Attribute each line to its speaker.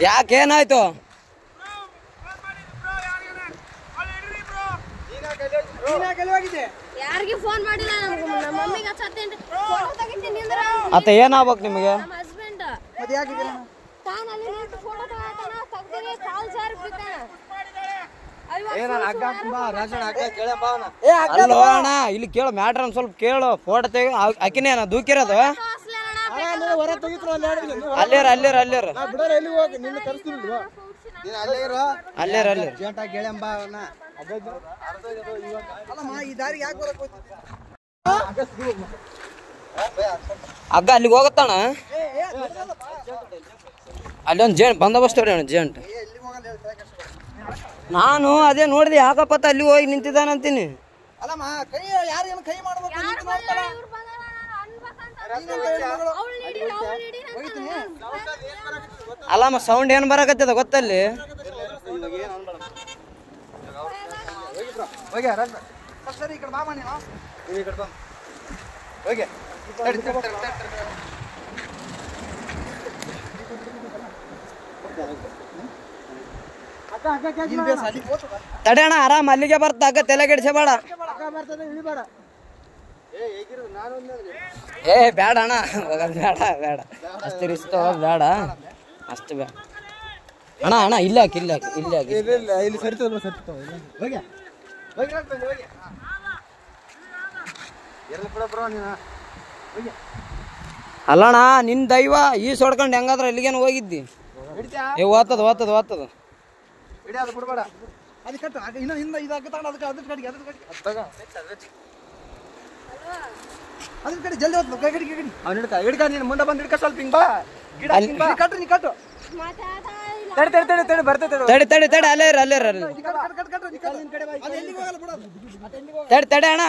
Speaker 1: ಯಾಕೇನಾಯ್ತು?
Speaker 2: ಯಾರಿಗೆ ಫೋನ್ ಮಾಡಿಲ್ಲ, ನಮ್ಮ ಮಮ್ಮಿಗೆ ಹಚ್ಚತ್ತೇನ್ರಿ. ಫೋಟೋ ತೆಗಿತೀನಿ ನಿಂದ್ರ.
Speaker 1: ಅತ್ತ ಏನಾಗ್ಬೇಕು ನಿಮಗೆ?
Speaker 2: ನಮ್ಮ ಹಸ್ಬೆಂಡ್ ತಾನು ಅಲ್ಲಿ ನಿಂತು ಫೋಟೋ ತಗೋತಾನ, ತೆಗ್ದಿನಿ ಕಾಲ್ ಜಾರಿ ಬಿದ್ದಾನ.
Speaker 1: ಅಲ್ಲೋ ಅಣ್ಣ, ಇಲ್ಲಿ ಕೇಳು ಮ್ಯಾಟ್ರ್ ಒಂದ್ ಸ್ವಲ್ಪ ಕೇಳು. ಫೋಟೋ ತೆಗಿ. ಅಕ್ಕಿನೇನ ದೂಕಿರೋದು? ಅಲ್ಲೇರ ಅಲ್ಲೇರ ಅಲ್ಲೇರ ಅಲ್ಲೇರ ಅಲ್ಲೇರ ಅಗ್ಗ ಅಲ್ಲಿಗೆ ಹೋಗತ್ತಣ. ಅಲ್ಲಿ ಒಂದು ಜೇಂಟ್ ಬಂದೋಬಸ್ತ್ ಅವ್ರಿ ಅಣ್ಣ ಜೇಂಟ್. ನಾನು ಅದೇ ನೋಡಿದೆ, ಯಾಕಪ್ಪತ್ತ ಅಲ್ಲಿ ಹೋಗಿ ನಿಂತಿದ್ದಾನಂತೀನಿ. ಅಲ್ಲಮ್ಮ ಸೌಂಡ್ ಏನ್ ಬರಕತ್ತದ ಗೊತ್ತಲ್ಲಿ? ತಡೆಯಣ, ಆರಾಮ್ ಅಲ್ಲಿಗೆ ಬರ್ತ. ಅಗ್ಗ ತಲೆ ಕೆಡಿಸಬೇಡ. ಏ ಬೇಡ ಅಣ್ಣ, ಬೇಡ ಬೇಡ, ಅಷ್ಟು ರಿಸ್ಕ್ ತಗೋದು ಬೇಡ, ಅಷ್ಟು ಬೇಡ ಅಣ್ಣ. ಅಣ್ಣ ಇಲ್ಲ ಹಾಕಿ, ಇಲ್ಲ ಹಾಕಿ, ಇಲ್ಲ ಹಾಕಿ. ಅಲ್ಲಣ್ಣ, ನಿನ್ ದೈವ ಈ ಸೊಡ್ಕೊಂಡು ಹೆಂಗಾದ್ರ ಇಲ್ಲಿಗೇನು ಹೋಗಿದ್ದಿ? ಏ ಓದ್ತದ ಓದ್ತದ ಓದ್ತದ.
Speaker 3: ಮುಂದೆ ಬಂದ್ ಹಿಡ್ಕ ಸ್ವಲ್ಪ ಹಿಂಗ್ ಬಾ.
Speaker 1: ತಡಿ ತಡಿ ತಡಿ, ಅಲ್ಲೇ ಇರ ಅಲ್ಲೇ ಇರ. ತಡಿ ತಡಿ ಅಣ್ಣ.